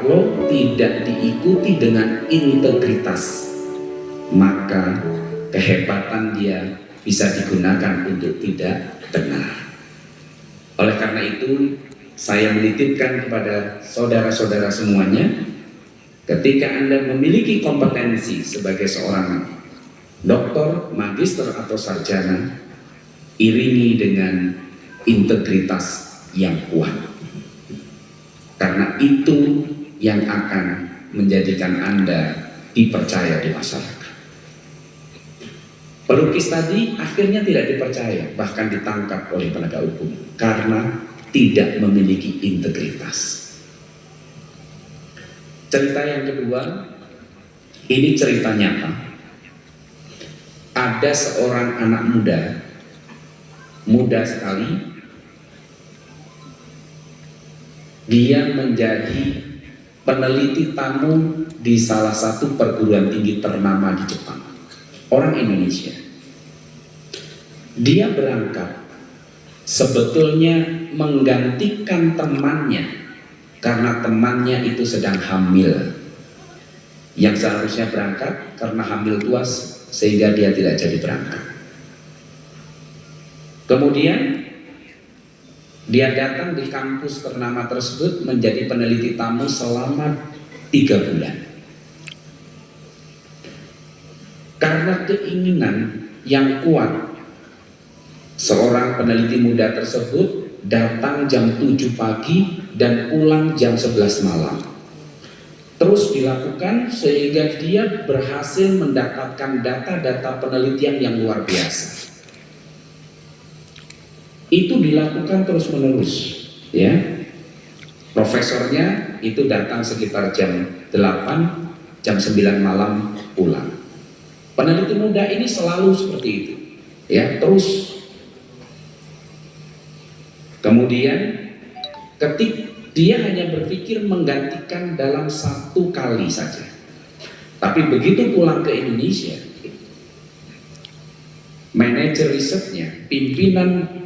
Kalau tidak diikuti dengan integritas, maka kehebatan dia bisa digunakan untuk tidak benar. Oleh karena itu, saya menitipkan kepada saudara-saudara semuanya, ketika Anda memiliki kompetensi sebagai seorang doktor, magister atau sarjana, iringi dengan integritas yang kuat. Karena itu yang akan menjadikan Anda dipercaya di masyarakat. Pelukis tadi akhirnya tidak dipercaya, bahkan ditangkap oleh penegak hukum karena tidak memiliki integritas. Cerita yang kedua, ini cerita nyata. Ada seorang anak muda sekali, dia menjadi peneliti tamu di salah satu perguruan tinggi ternama di Jepang. Orang Indonesia. Dia berangkat sebetulnya menggantikan temannya karena temannya itu sedang hamil. Yang seharusnya berangkat karena hamil tuas sehingga dia tidak jadi berangkat. Kemudian dia datang di kampus ternama tersebut menjadi peneliti tamu selama 3 bulan. Karena keinginan yang kuat, seorang peneliti muda tersebut datang jam 7 pagi dan pulang jam 11 malam. Terus dilakukan sehingga dia berhasil mendapatkan data-data penelitian yang luar biasa. Itu dilakukan terus-menerus, ya. Profesornya itu datang sekitar jam 8, jam 9 malam pulang. Peneliti muda ini selalu seperti itu, ya, terus. Kemudian dia hanya berpikir menggantikan dalam 1 kali saja. Tapi begitu pulang ke Indonesia, manajer risetnya, pimpinan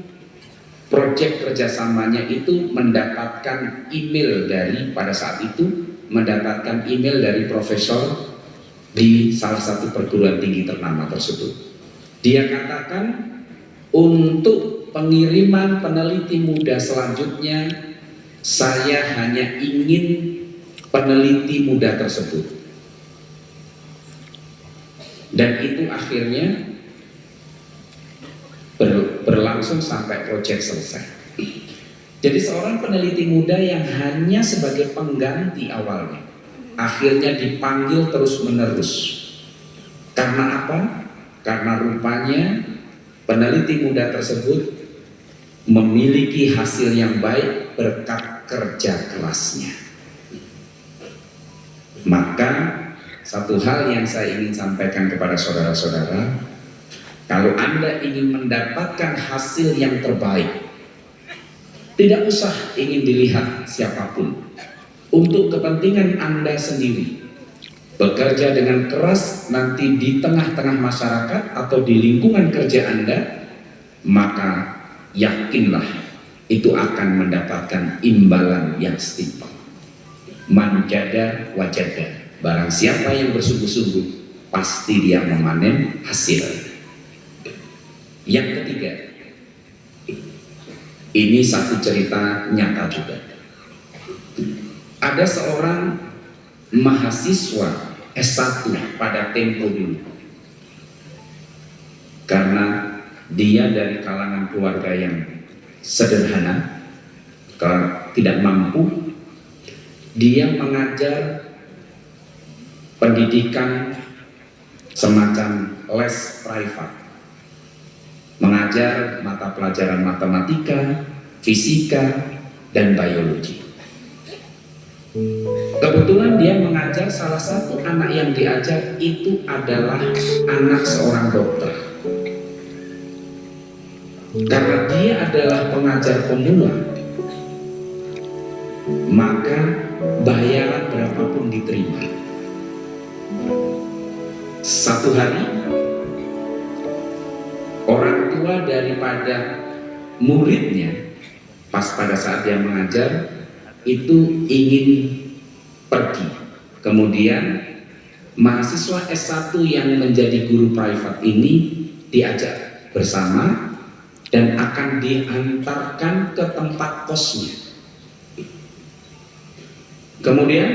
proyek kerjasamanya itu mendapatkan email pada saat itu mendapatkan email dari profesor di salah satu perguruan tinggi ternama tersebut. Dia katakan, untuk pengiriman peneliti muda selanjutnya, saya hanya ingin peneliti muda tersebut. Dan itu akhirnya berlangsung sampai proyek selesai. Jadi seorang peneliti muda yang hanya sebagai pengganti awalnya, akhirnya dipanggil terus-menerus. Karena apa? Karena rupanya peneliti muda tersebut memiliki hasil yang baik berkat kerja kerasnya. Maka satu hal yang saya ingin sampaikan kepada saudara-saudara, kalau Anda ingin mendapatkan hasil yang terbaik, tidak usah ingin dilihat siapapun. Untuk kepentingan Anda sendiri, bekerja dengan keras nanti di tengah-tengah masyarakat atau di lingkungan kerja Anda, maka yakinlah itu akan mendapatkan imbalan yang setimpal. Man jada wajada, barang siapa yang bersungguh-sungguh pasti dia memanen hasil. Yang ketiga, ini satu cerita nyata juga. Ada seorang mahasiswa S1 pada tempo dulu, karena dia dari kalangan keluarga yang sederhana, tidak mampu, dia mengajar pendidikan semacam les privat, mengajar mata pelajaran matematika, fisika, dan biologi. Kebetulan dia mengajar, salah satu anak yang diajar itu adalah anak seorang dokter. Karena dia adalah pengajar pemula, maka bayaran berapapun diterima. Satu hari, orang tua daripada muridnya, pas pada saat dia mengajar, itu ingin pergi. Kemudian mahasiswa S1 yang menjadi guru privat ini diajak bersama dan akan diantarkan ke tempat kosnya. Kemudian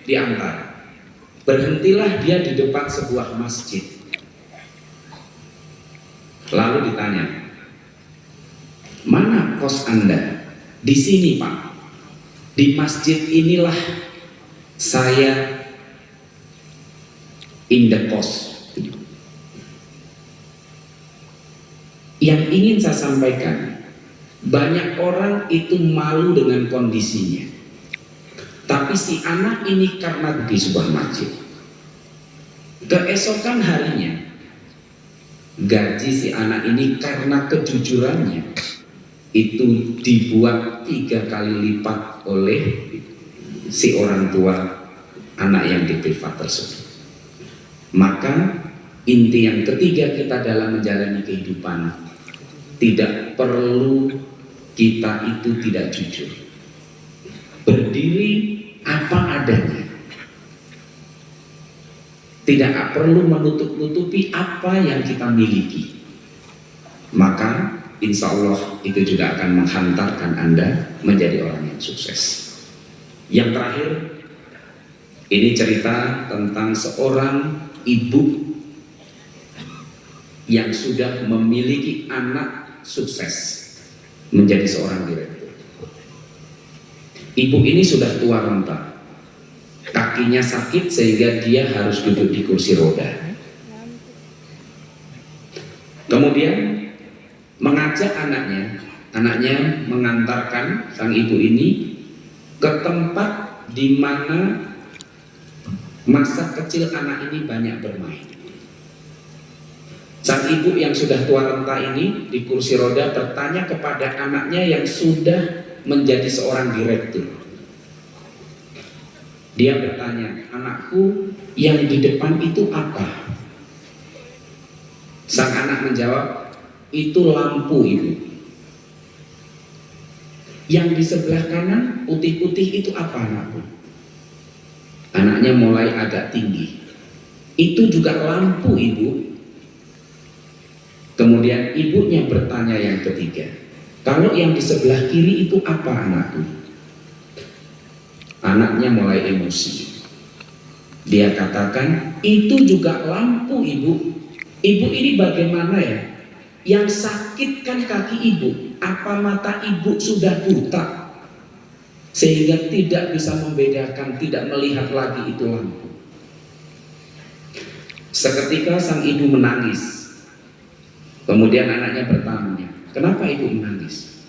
diantar. Berhentilah dia di depan sebuah masjid. Lalu ditanya, "Mana kos Anda?" "Di sini, Pak. Di masjid inilah saya indekos." Yang ingin saya sampaikan, banyak orang itu malu dengan kondisinya. Tapi si anak ini karena di sebuah masjid, keesokan harinya gaji si anak ini karena kejujurannya itu dibuat 3 kali lipat oleh si orang tua anak yang di privat tersebut. Maka inti yang ketiga kita dalam menjalani kehidupan, tidak perlu kita itu tidak jujur, berdiri apa adanya, tidak perlu menutup-nutupi apa yang kita miliki. Maka insya Allah itu juga akan menghantarkan Anda menjadi orang yang sukses. Yang terakhir, ini cerita tentang seorang ibu yang sudah memiliki anak sukses menjadi seorang direktur. Ibu ini sudah tua renta, kakinya sakit sehingga dia harus duduk di kursi roda. Kemudian mengajak anaknya mengantarkan sang ibu ini ke tempat di mana masa kecil anak ini banyak bermain. Sang ibu yang sudah tua renta ini di kursi roda bertanya kepada anaknya yang sudah menjadi seorang direktur. Dia bertanya, "Anakku, yang di depan itu apa?" Sang anak menjawab, "Itu lampu, Ibu." "Yang di sebelah kanan putih-putih itu apa, anakku?" Anaknya mulai agak tinggi. "Itu juga lampu, Ibu." Kemudian ibunya bertanya yang ketiga, "Kalau yang di sebelah kiri itu apa, anakku?" Anaknya mulai emosi. Dia katakan, "Itu juga lampu, Ibu." "Ibu ini bagaimana ya? Yang sakit kan kaki Ibu. Apa mata Ibu sudah buta sehingga tidak bisa membedakan, tidak melihat lagi itu lampu?" Seketika sang ibu menangis. Kemudian anaknya bertanya, "Kenapa Ibu menangis?"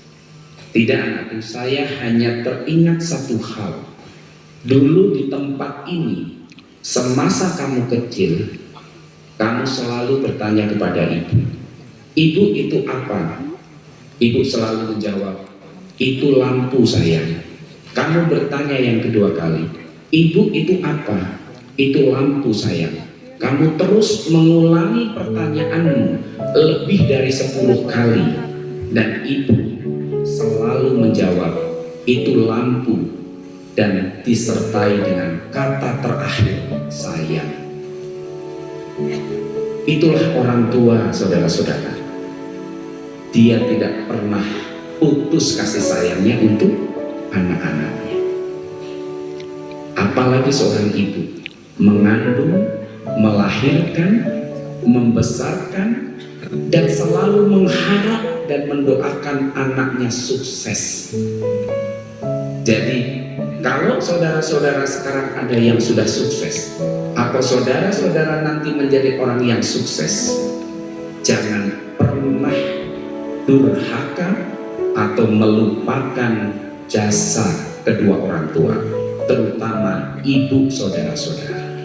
"Tidak, anakku, saya hanya teringat satu hal. Dulu di tempat ini, semasa kamu kecil, kamu selalu bertanya kepada Ibu, 'Ibu itu apa?' Ibu selalu menjawab, 'Itu lampu, sayang.' Kamu bertanya yang kedua kali, 'Ibu itu apa?' 'Itu lampu, sayang.' Kamu terus mengulangi pertanyaanmu lebih dari 10 kali dan Ibu selalu menjawab, 'Itu lampu,' dan disertai dengan kata terakhir, 'sayang.' Itulah orang tua, saudara-saudara. Dia tidak pernah putus kasih sayangnya untuk anak-anaknya. Apalagi seorang ibu mengandung, melahirkan, membesarkan, dan selalu mengharap dan mendoakan anaknya sukses. Jadi kalau saudara-saudara sekarang ada yang sudah sukses, atau saudara-saudara nanti menjadi orang yang sukses, jangan pernah durhaka atau melupakan jasa kedua orang tua, terutama ibu saudara-saudara.